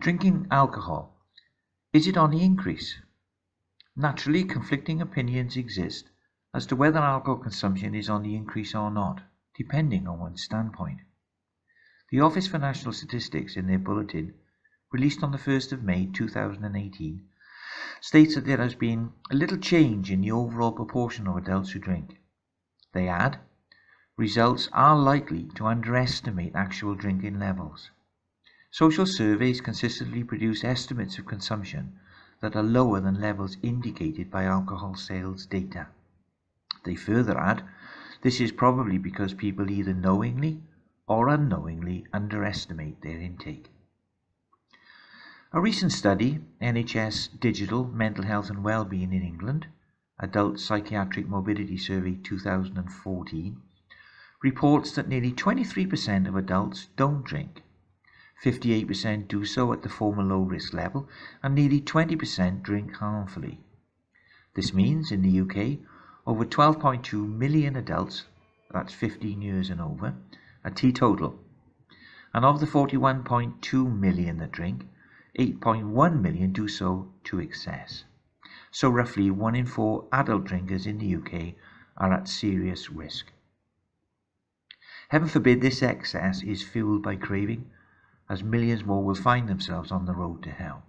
Drinking alcohol, is it on the increase? Naturally, conflicting opinions exist as to whether alcohol consumption is on the increase or not, depending on one's standpoint. The Office for National Statistics, in their bulletin, released on the 1st of May 2018, states that there has been a little change in the overall proportion of adults who drink. They add, results are likely to underestimate actual drinking levels. Social surveys consistently produce estimates of consumption that are lower than levels indicated by alcohol sales data. They further add, this is probably because people either knowingly or unknowingly underestimate their intake. A recent study, NHS Digital Mental Health and Wellbeing in England, Adult Psychiatric Morbidity Survey 2014, reports that nearly 23% of adults don't drink. 58% do so at the former low risk level, and nearly 20% drink harmfully. This means in the UK, over 12.2 million adults, that's 15 years and over, are teetotal. And of the 41.2 million that drink, 8.1 million do so to excess. So roughly 1 in 4 adult drinkers in the UK are at serious risk. Heaven forbid this excess is fueled by craving, as millions more will find themselves on the road to hell.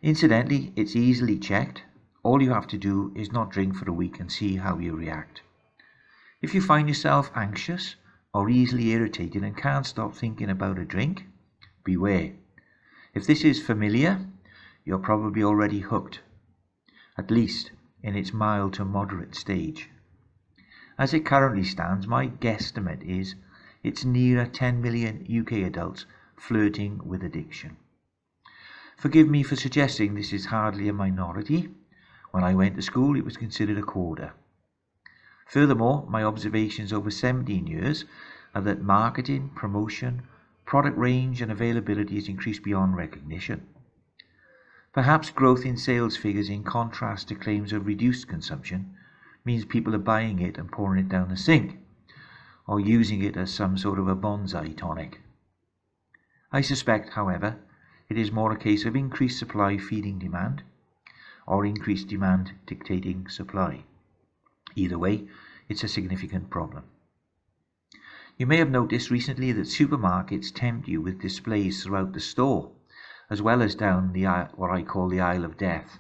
Incidentally, it's easily checked. All you have to do is not drink for a week and see how you react. If you find yourself anxious or easily irritated and can't stop thinking about a drink, beware. If this is familiar, you're probably already hooked, at least in its mild to moderate stage. As it currently stands, my guesstimate is it's nearer 10 million UK adults flirting with addiction. Forgive me for suggesting this is hardly a minority. When I went to school, it was considered a quarter. Furthermore, my observations over 17 years are that marketing, promotion, product range and availability has increased beyond recognition. Perhaps growth in sales figures, in contrast to claims of reduced consumption, means people are buying it and pouring it down the sink, or using it as some sort of a bonsai tonic. I suspect, however, it is more a case of increased supply feeding demand, or increased demand dictating supply. Either way, it's a significant problem. You may have noticed recently that supermarkets tempt you with displays throughout the store, as well as down the aisle, what I call the aisle of death.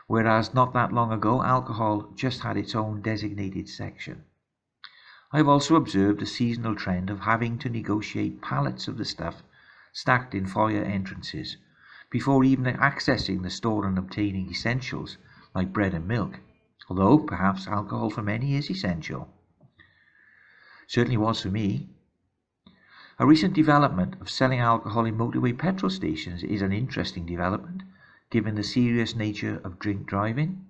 Whereas not that long ago, alcohol just had its own designated section. I've also observed a seasonal trend of having to negotiate pallets of the stuff stacked in foyer entrances before even accessing the store and obtaining essentials like bread and milk, although perhaps alcohol for many is essential. Certainly was for me. A recent development of selling alcohol in motorway petrol stations is an interesting development, given the serious nature of drink driving,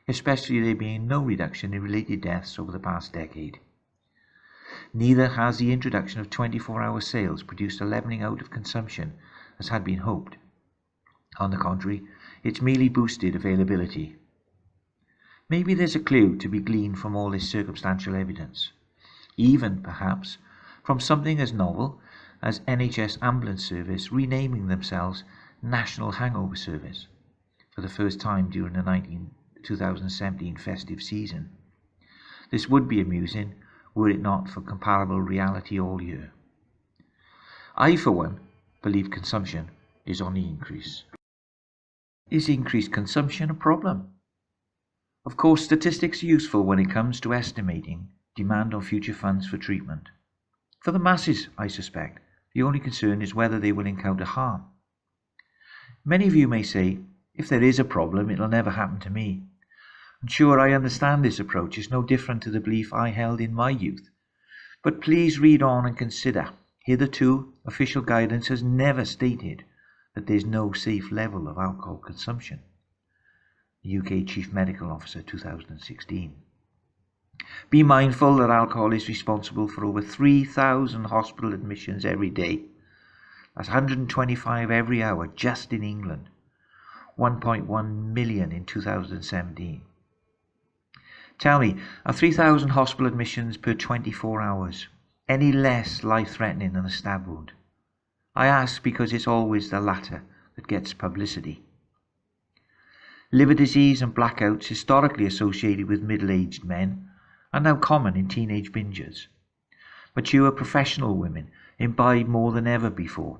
especially there being no reduction in related deaths over the past decade. Neither has the introduction of 24-hour sales produced a levelling out of consumption as had been hoped. On the contrary, it's merely boosted availability. Maybe there's a clue to be gleaned from all this circumstantial evidence, even perhaps from something as novel as NHS Ambulance Service renaming themselves National Hangover Service for the first time during the 2017 festive season. This would be amusing were it not for comparable reality all year. I, for one, believe consumption is on the increase. Is increased consumption a problem? Of course, statistics are useful when it comes to estimating demand on future funds for treatment. For the masses, I suspect, the only concern is whether they will encounter harm. Many of you may say, if there is a problem, it'll never happen to me. And sure, I understand this approach is no different to the belief I held in my youth. But please read on and consider. Hitherto, official guidance has never stated that there's no safe level of alcohol consumption. The UK Chief Medical Officer, 2016. Be mindful that alcohol is responsible for over 3,000 hospital admissions every day. That's 125 every hour just in England. 1.1 million in 2017. Tell me, are 3,000 hospital admissions per 24 hours any less life-threatening than a stab wound? I ask because it's always the latter that gets publicity. Liver disease and blackouts, historically associated with middle-aged men, are now common in teenage bingers. Mature professional women imbibe more than ever before,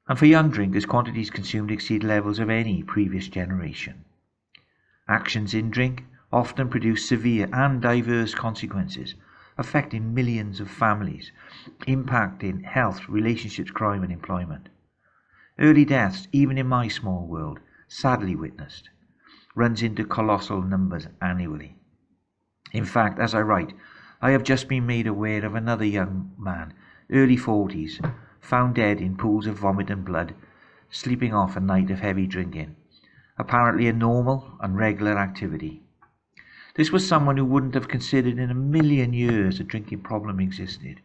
and for young drinkers, quantities consumed exceed levels of any previous generation. Actions in drink often produce severe and diverse consequences, affecting millions of families, impacting health, relationships, crime and employment. Early deaths, even in my small world, sadly witnessed, runs into colossal numbers annually. In fact, as I write, I have just been made aware of another young man, early 40s, found dead in pools of vomit and blood, sleeping off a night of heavy drinking, apparently a normal and regular activity. This was someone who wouldn't have considered in a million years a drinking problem existed,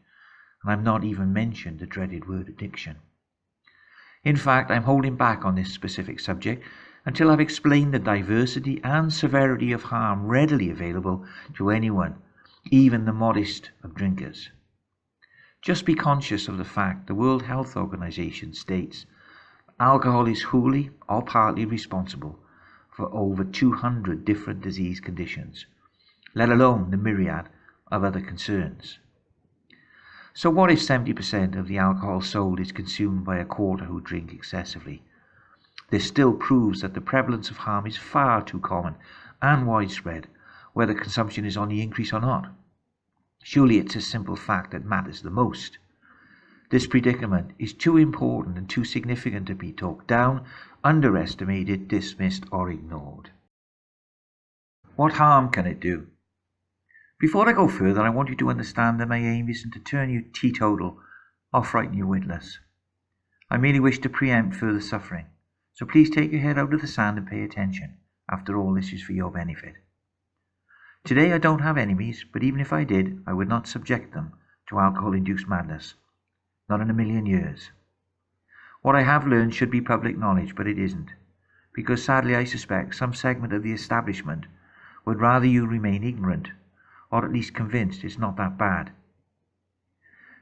and I've not even mentioned the dreaded word addiction. In fact, I'm holding back on this specific subject until I've explained the diversity and severity of harm readily available to anyone, even the modest of drinkers. Just be conscious of the fact the World Health Organization states alcohol is wholly or partly responsible for over 200 different disease conditions, let alone the myriad of other concerns. So what if 70% of the alcohol sold is consumed by a quarter who drink excessively? This still proves that the prevalence of harm is far too common and widespread, whether consumption is on the increase or not. Surely it's a simple fact that matters the most. This predicament is too important and too significant to be talked down, underestimated, dismissed or ignored. What harm can it do? Before I go further, I want you to understand that my aim isn't to turn you teetotal or frighten you witless. I merely wish to preempt further suffering, so please take your head out of the sand and pay attention. After all, this is for your benefit. Today I don't have enemies, but even if I did, I would not subject them to alcohol-induced madness. Not in a million years. What I have learned should be public knowledge, but it isn't, because sadly I suspect some segment of the establishment would rather you remain ignorant, or at least convinced it's not that bad.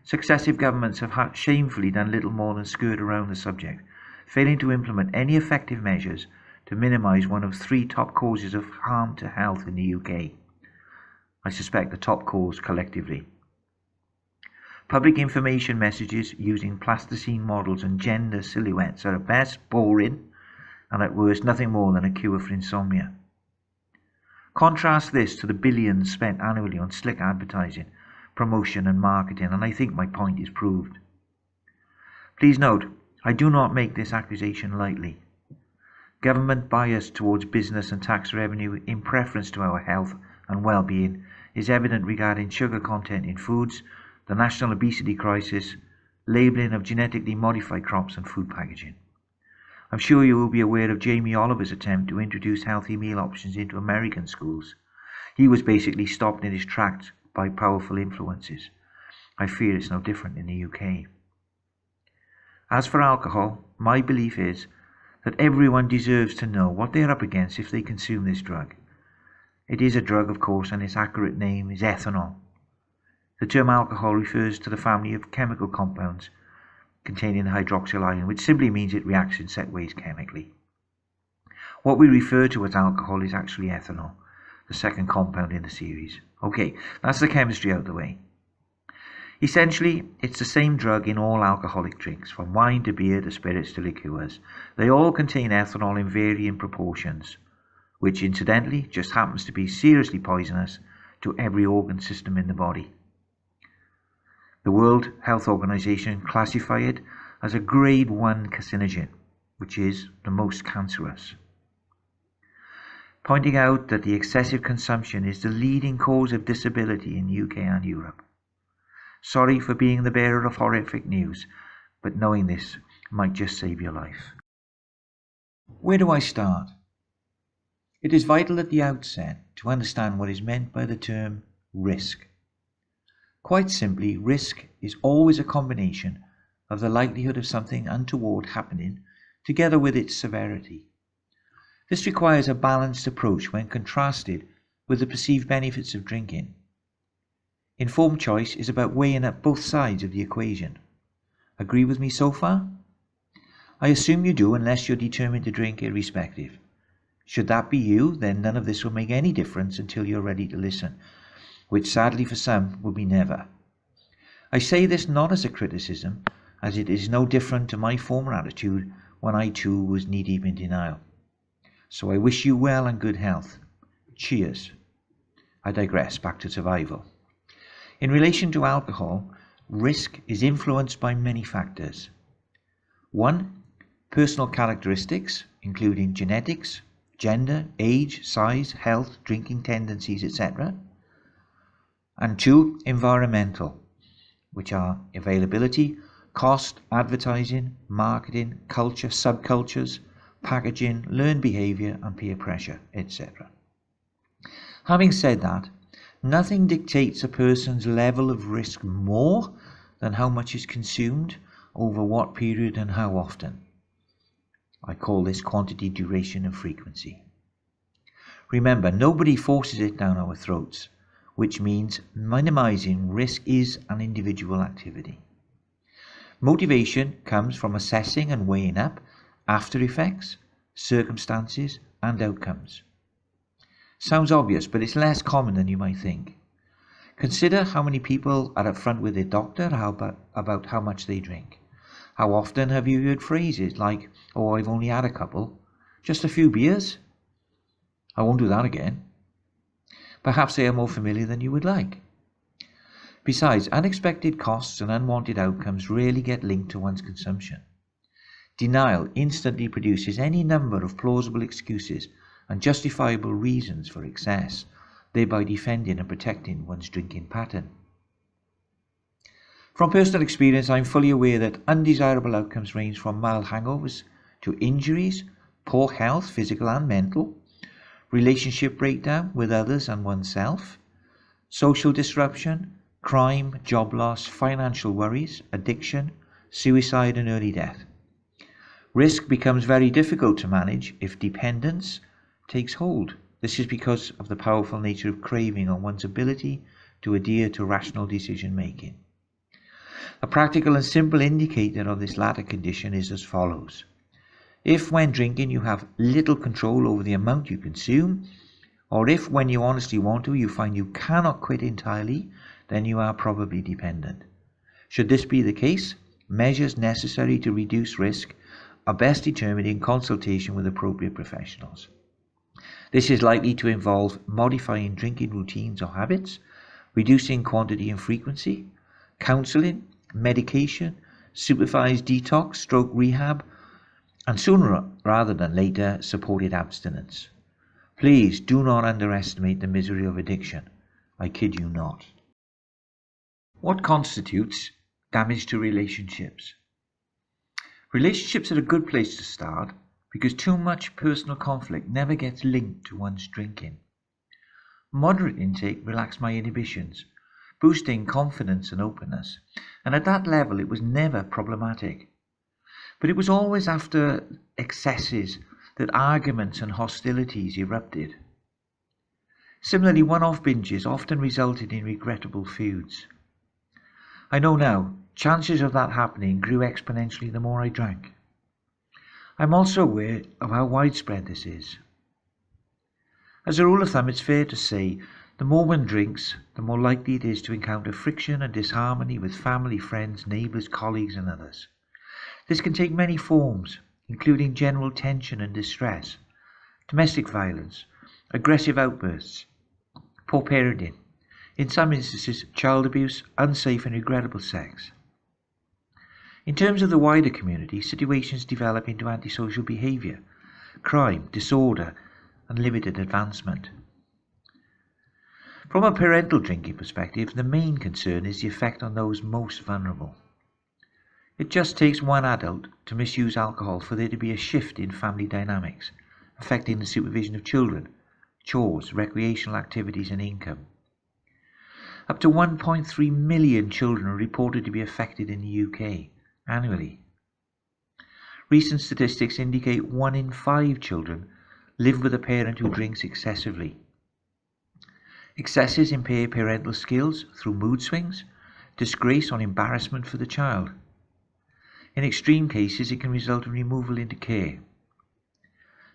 Successive governments have shamefully done little more than skirt around the subject, failing to implement any effective measures to minimise one of 3 top causes of harm to health in the UK. I suspect the top cause collectively. Public information messages using plasticine models and gender silhouettes are at best boring and at worst nothing more than a cure for insomnia. Contrast this to the billions spent annually on slick advertising, promotion and marketing, and I think my point is proved. Please note, I do not make this accusation lightly. Government bias towards business and tax revenue in preference to our health and well-being is evident regarding sugar content in foods, the national obesity crisis, labelling of genetically modified crops and food packaging. I'm sure you will be aware of Jamie Oliver's attempt to introduce healthy meal options into American schools. He was basically stopped in his tracks by powerful influences. I fear it's no different in the UK. As for alcohol, my belief is that everyone deserves to know what they are up against if they consume this drug. It is a drug, of course, and its accurate name is ethanol. The term alcohol refers to the family of chemical compounds containing hydroxyl ion, which simply means it reacts in set ways chemically. What we refer to as alcohol is actually ethanol, the second compound in the series. Okay, that's the chemistry out of the way. Essentially, it's the same drug in all alcoholic drinks, from wine to beer to spirits to liqueurs. They all contain ethanol in varying proportions, which incidentally just happens to be seriously poisonous to every organ system in the body. The World Health Organization classifies it as a grade 1 carcinogen, which is the most cancerous, pointing out that the excessive consumption is the leading cause of disability in the UK and Europe. Sorry for being the bearer of horrific news, but knowing this might just save your life. Where do I start? It is vital at the outset to understand what is meant by the term risk. Quite simply, risk is always a combination of the likelihood of something untoward happening together with its severity. This requires a balanced approach when contrasted with the perceived benefits of drinking. Informed choice is about weighing up both sides of the equation. Agree with me so far? I assume you do, unless you're determined to drink irrespective. Should that be you, then none of this will make any difference until you're ready to listen, which sadly for some will be never. I say this not as a criticism, as it is no different to my former attitude when I too was knee-deep in denial. So I wish you well and good health. Cheers. I digress, back to survival. In relation to alcohol, risk is influenced by many factors. 1. Personal characteristics, including genetics, gender, age, size, health, drinking tendencies, etc. And 2. Environmental, which are availability, cost, advertising, marketing, culture, subcultures, packaging, learned behaviour and peer pressure, etc. Having said that, nothing dictates a person's level of risk more than how much is consumed, over what period and how often. I call this quantity, duration and frequency. Remember, nobody forces it down our throats, which means minimizing risk is an individual activity. Motivation comes from assessing and weighing up after effects, circumstances and outcomes. Sounds obvious, but it's less common than you might think. Consider how many people are upfront with their doctor about how much they drink. How often have you heard phrases like, "Oh, I've only had a couple, just a few beers. I won't do that again." Perhaps they are more familiar than you would like. Besides, unexpected costs and unwanted outcomes rarely get linked to one's consumption. Denial instantly produces any number of plausible excuses and justifiable reasons for excess, thereby defending and protecting one's drinking pattern. From personal experience, I'm fully aware that undesirable outcomes range from mild hangovers to injuries, poor health, physical and mental, relationship breakdown with others and oneself, social disruption, crime, job loss, financial worries, addiction, suicide and early death. Risk becomes very difficult to manage if dependence takes hold. This is because of the powerful nature of craving on one's ability to adhere to rational decision making. A practical and simple indicator of this latter condition is as follows. If when drinking you have little control over the amount you consume, or if when you honestly want to you find you cannot quit entirely, then you are probably dependent. Should this be the case, measures necessary to reduce risk are best determined in consultation with appropriate professionals. This is likely to involve modifying drinking routines or habits, reducing quantity and frequency, counselling, medication, supervised detox, stroke rehab, and sooner rather than later, supported abstinence. Please do not underestimate the misery of addiction. I kid you not. What constitutes damage to relationships? Relationships are a good place to start because too much personal conflict never gets linked to one's drinking. Moderate intake relaxed my inhibitions, boosting confidence and openness, and at that level it was never problematic. But it was always after excesses that arguments and hostilities erupted. Similarly, one-off binges often resulted in regrettable feuds. I know now, chances of that happening grew exponentially the more I drank. I'm also aware of how widespread this is. As a rule of thumb, it's fair to say the more one drinks, the more likely it is to encounter friction and disharmony with family, friends, neighbours, colleagues and others. This can take many forms, including general tension and distress, domestic violence, aggressive outbursts, poor parenting, in some instances child abuse, unsafe and regrettable sex. In terms of the wider community, situations develop into antisocial behaviour, crime, disorder and limited advancement. From a parental drinking perspective, the main concern is the effect on those most vulnerable. It just takes one adult to misuse alcohol for there to be a shift in family dynamics, affecting the supervision of children, chores, recreational activities and income. Up to 1.3 million children are reported to be affected in the UK annually. Recent statistics indicate 1 in 5 children live with a parent who drinks excessively. Excesses impair parental skills through mood swings, disgrace or embarrassment for the child. In extreme cases, it can result in removal into care.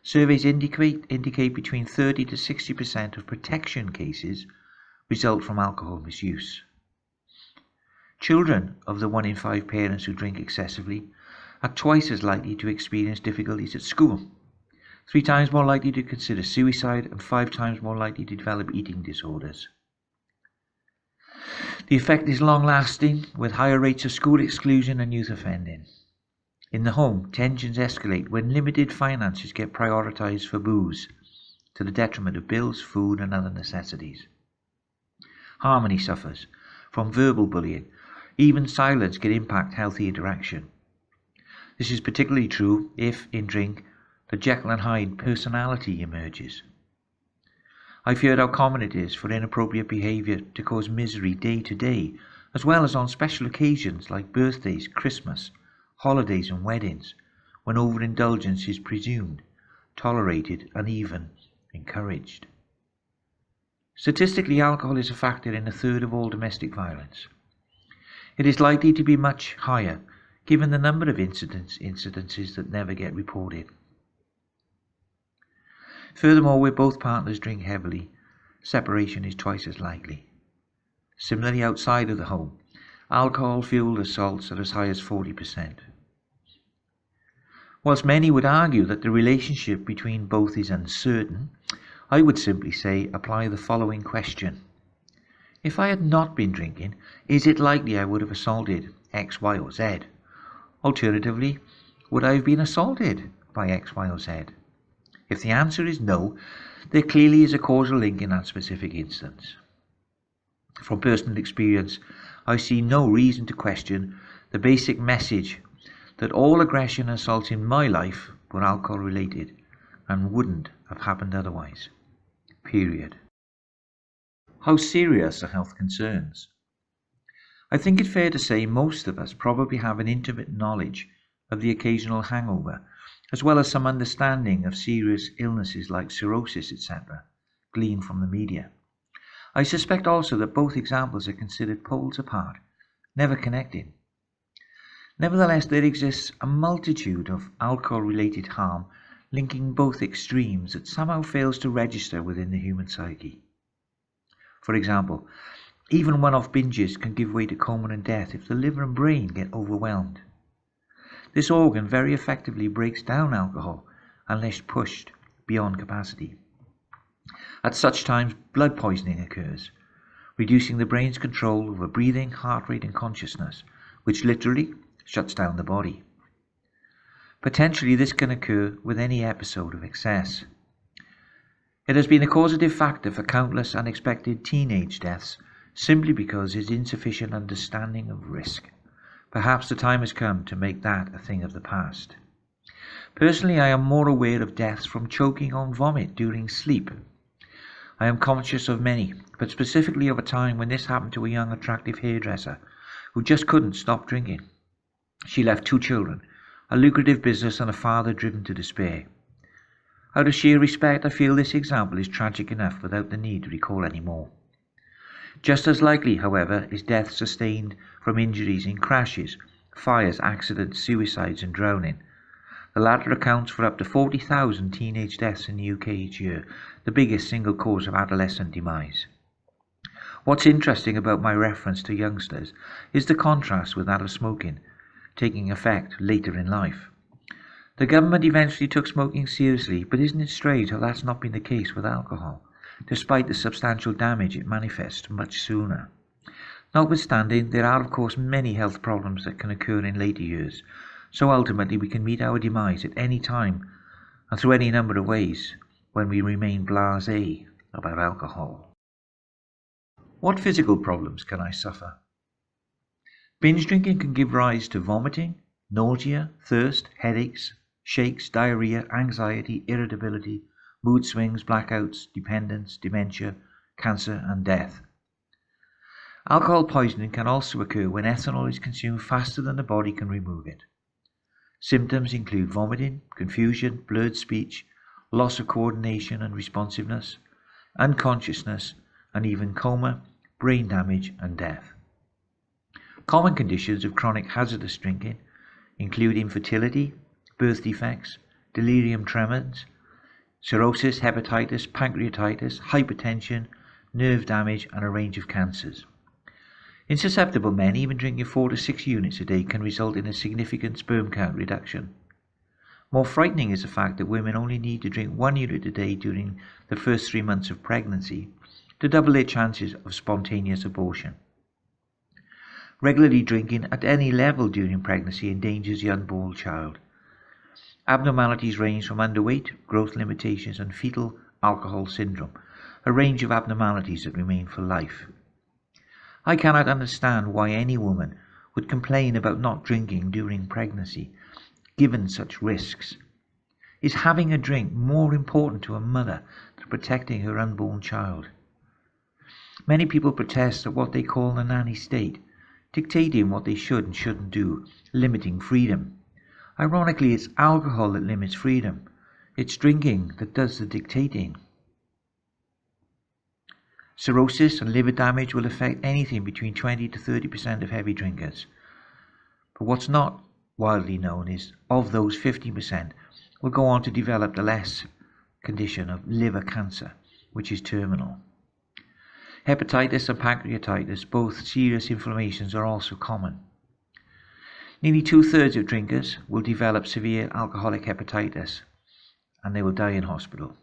Surveys indicate between 30 to 60% of protection cases result from alcohol misuse. Children of the 1 in 5 parents who drink excessively are twice as likely to experience difficulties at school, 3 times more likely to consider suicide, and 5 times more likely to develop eating disorders. The effect is long-lasting, with higher rates of school exclusion and youth offending. In the home, tensions escalate when limited finances get prioritized for booze, to the detriment of bills, food, and other necessities. Harmony suffers from verbal bullying. Even silence can impact healthy interaction. This is particularly true if, in drink, the Jekyll and Hyde personality emerges. I've heard how common it is for inappropriate behaviour to cause misery day to day, as well as on special occasions like birthdays, Christmas, holidays and weddings, when overindulgence is presumed, tolerated and even encouraged. Statistically, alcohol is a factor in 1/3 of all domestic violence. It is likely to be much higher, given the number of incidences that never get reported. Furthermore, where both partners drink heavily, separation is twice as likely. Similarly, outside of the home, alcohol-fueled assaults are as high as 40%. Whilst many would argue that the relationship between both is uncertain, I would simply say apply the following question. If I had not been drinking, is it likely I would have assaulted X, Y or Z? Alternatively, would I have been assaulted by X, Y or Z? If the answer is no, there clearly is a causal link in that specific instance. From personal experience, I see no reason to question the basic message that all aggression and assaults in my life were alcohol related and wouldn't have happened otherwise. Period. How serious are health concerns? I think it fair to say most of us probably have an intimate knowledge of the occasional hangover, as well as some understanding of serious illnesses like cirrhosis, etc., gleaned from the media. I suspect also that both examples are considered poles apart, never connected. Nevertheless, there exists a multitude of alcohol-related harm linking both extremes that somehow fails to register within the human psyche. For example, even one-off binges can give way to coma and death if the liver and brain get overwhelmed. This organ very effectively breaks down alcohol unless pushed beyond capacity. At such times, blood poisoning occurs, reducing the brain's control over breathing, heart rate and consciousness, which literally shuts down the body. Potentially this can occur with any episode of excess. It has been a causative factor for countless unexpected teenage deaths simply because of its insufficient understanding of risk. Perhaps the time has come to make that a thing of the past. Personally, I am more aware of deaths from choking on vomit during sleep. I am conscious of many, but specifically of a time when this happened to a young attractive hairdresser who just couldn't stop drinking. She left 2 children, a lucrative business and a father driven to despair. Out of sheer respect, I feel this example is tragic enough without the need to recall any more. Just as likely, however, is death sustained from injuries in crashes, fires, accidents, suicides and drowning. The latter accounts for up to 40,000 teenage deaths in the UK each year, the biggest single cause of adolescent demise. What's interesting about my reference to youngsters is the contrast with that of smoking, taking effect later in life. The government eventually took smoking seriously, but isn't it strange how that's not been the case with alcohol, despite the substantial damage it manifests much sooner? Notwithstanding, there are of course many health problems that can occur in later years, so ultimately we can meet our demise at any time and through any number of ways when we remain blasé about alcohol. What physical problems can I suffer? Binge drinking can give rise to vomiting, nausea, thirst, headaches, shakes, diarrhea, anxiety, irritability, mood swings, blackouts, dependence, dementia, cancer and death. Alcohol poisoning can also occur when ethanol is consumed faster than the body can remove it. Symptoms include vomiting, confusion, blurred speech, loss of coordination and responsiveness, unconsciousness, and even coma, brain damage and death. Common conditions of chronic hazardous drinking include infertility, birth defects, delirium tremens, cirrhosis, hepatitis, pancreatitis, hypertension, nerve damage, and a range of cancers. In susceptible men, even drinking 4 to 6 units a day can result in a significant sperm count reduction. More frightening is the fact that women only need to drink 1 unit a day during the first 3 months of pregnancy to double their chances of spontaneous abortion. Regularly drinking at any level during pregnancy endangers the unborn child. Abnormalities range from underweight, growth limitations, and fetal alcohol syndrome, a range of abnormalities that remain for life. I cannot understand why any woman would complain about not drinking during pregnancy, given such risks. Is having a drink more important to a mother than protecting her unborn child? Many people protest at what they call the nanny state, dictating what they should and shouldn't do, limiting freedom. Ironically, it's alcohol that limits freedom. It's drinking that does the dictating. Cirrhosis and liver damage will affect anything between 20 to 30% of heavy drinkers. But what's not widely known is, of those 50% will go on to develop the less condition of liver cancer, which is terminal. Hepatitis and pancreatitis, both serious inflammations, are also common. Nearly 2/3 of drinkers will develop severe alcoholic hepatitis, and they will die in hospital.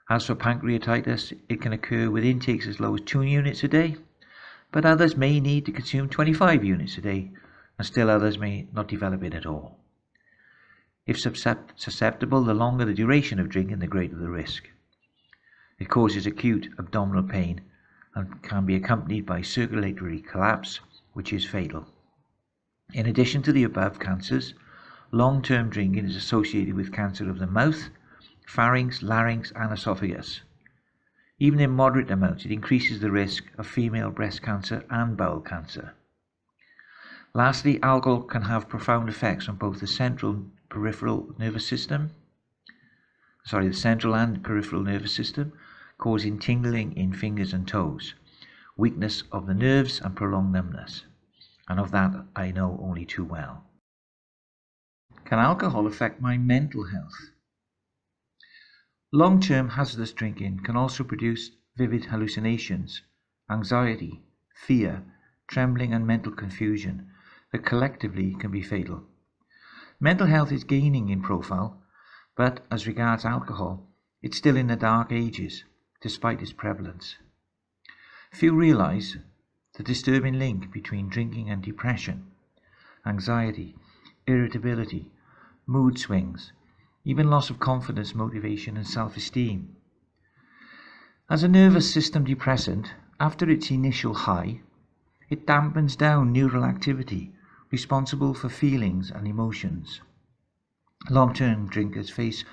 As for pancreatitis, it can occur with intakes as low as 2 units a day, but others may need to consume 25 units a day, and still others may not develop it at all. If susceptible, the longer the duration of drinking, the greater the risk. It causes acute abdominal pain and can be accompanied by circulatory collapse, which is fatal. In addition to the above cancers, long-term drinking is associated with cancer of the mouth, pharynx, larynx, and esophagus. Even in moderate amounts, it increases the risk of female breast cancer and bowel cancer. Lastly, alcohol can have profound effects on both the central and peripheral nervous system, causing tingling in fingers and toes, weakness of the nerves, and prolonged numbness. And of that I know only too well. Can alcohol affect my mental health? Long-term hazardous drinking can also produce vivid hallucinations, anxiety, fear, trembling, and mental confusion that collectively can be fatal. Mental health is gaining in profile, but as regards alcohol, it's still in the dark ages, despite its prevalence. Few realize the disturbing link between drinking and depression, anxiety, irritability, mood swings, even loss of confidence, motivation, and self-esteem. As a nervous system depressant, after its initial high, it dampens down neural activity responsible for feelings and emotions. Long-term drinkers face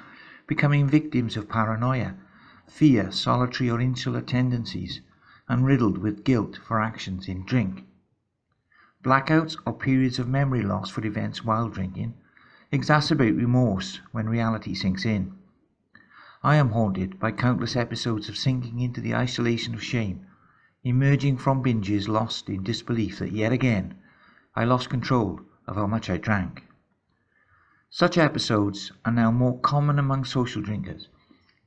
becoming victims of paranoia, fear, solitary or insular tendencies, and riddled with guilt for actions in drink. Blackouts or periods of memory loss for events while drinking exacerbate remorse when reality sinks in. I am haunted by countless episodes of sinking into the isolation of shame, emerging from binges lost in disbelief that yet again I lost control of how much I drank. Such episodes are now more common among social drinkers,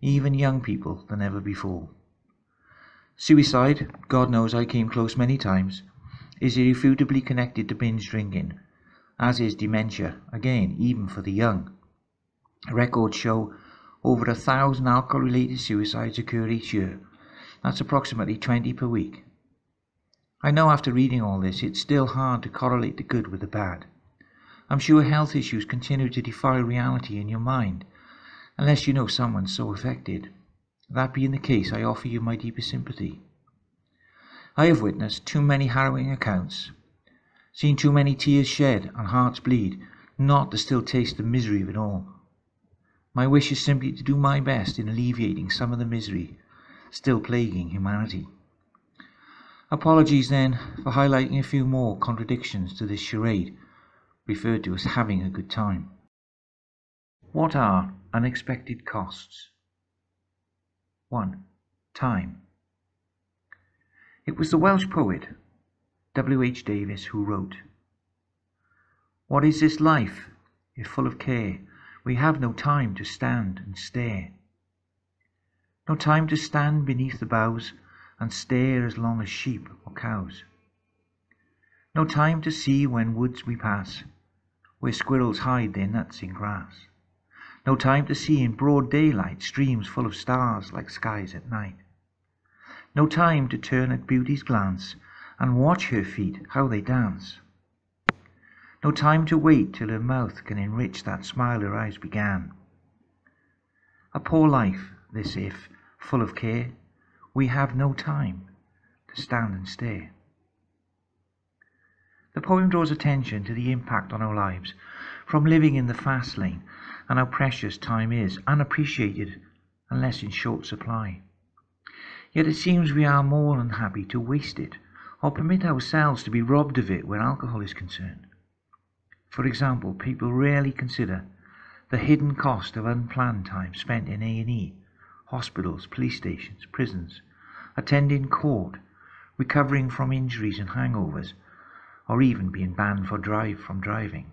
even young people, than ever before. Suicide, God knows I came close many times, is irrefutably connected to binge drinking, as is dementia, again, even for the young. Records show over 1,000 alcohol-related suicides occur each year. That's approximately 20 per week. I know after reading all this, it's still hard to correlate the good with the bad. I'm sure health issues continue to defy reality in your mind, unless you know someone so affected. That being the case, I offer you my deepest sympathy. I have witnessed too many harrowing accounts, seen too many tears shed and hearts bleed, not to still taste the misery of it all. My wish is simply to do my best in alleviating some of the misery still plaguing humanity. Apologies then for highlighting a few more contradictions to this charade, referred to as having a good time. What are unexpected costs? 1. Time. It was the Welsh poet W. H. Davies who wrote, What is this life, if full of care? We have no time to stand and stare. No time to stand beneath the boughs and stare as long as sheep or cows. No time to see when woods we pass, where squirrels hide their nuts in grass. No time to see in broad daylight streams full of stars like skies at night. No time to turn at beauty's glance and watch her feet how they dance. No time to wait till her mouth can enrich that smile her eyes began. A poor life, this, if full of care, we have no time to stand and stare. The poem draws attention to the impact on our lives from living in the fast lane and how precious time is, unappreciated unless in short supply. Yet it seems we are more than happy to waste it or permit ourselves to be robbed of it where alcohol is concerned. For example, people rarely consider the hidden cost of unplanned time spent in A&E, hospitals, police stations, prisons, attending court, recovering from injuries and hangovers, or even being banned from driving.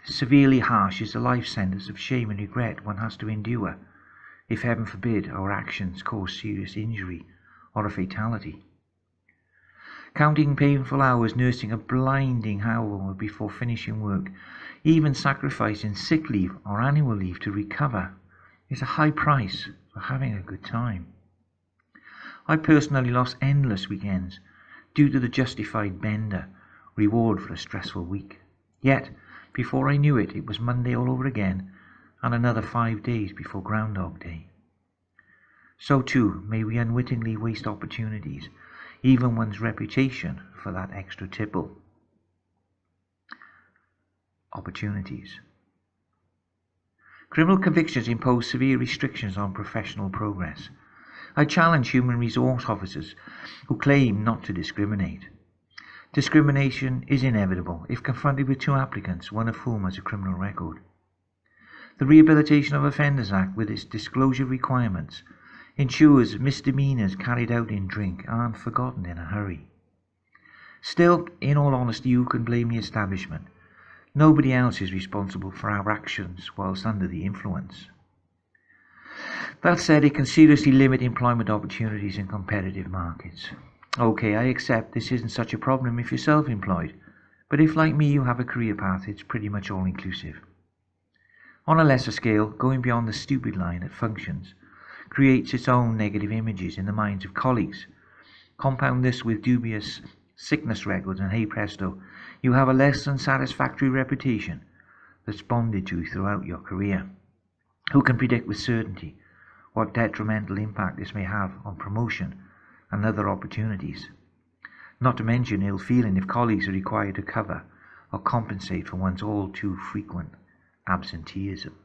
Severely harsh is the life sentence of shame and regret one has to endure if, heaven forbid, our actions cause serious injury or a fatality. Counting painful hours, nursing a blinding hangover before finishing work, even sacrificing sick leave or annual leave to recover, is a high price for having a good time. I personally lost endless weekends due to the justified bender, reward for a stressful week. Yet, before I knew it, it was Monday all over again, and another 5 days before Groundhog Day. So too may we unwittingly waste opportunities, even one's reputation, for that extra tipple. Opportunities. Criminal convictions impose severe restrictions on professional progress. I challenge human resource officers who claim not to discriminate. Discrimination is inevitable if confronted with 2 applicants, one of whom has a criminal record. The Rehabilitation of Offenders Act, with its disclosure requirements, ensures misdemeanours carried out in drink aren't forgotten in a hurry. Still, in all honesty, who can blame the establishment? Nobody else is responsible for our actions whilst under the influence. That said, it can seriously limit employment opportunities in competitive markets. Okay, I accept this isn't such a problem if you're self-employed, but if, like me, you have a career path, it's pretty much all-inclusive. On a lesser scale, going beyond the stupid line at functions creates its own negative images in the minds of colleagues. Compound this with dubious sickness records and hey presto, you have a less than satisfactory reputation that's bonded to you throughout your career. Who can predict with certainty what detrimental impact this may have on promotion and other opportunities? Not to mention ill feeling if colleagues are required to cover or compensate for one's all too frequent absenteeism.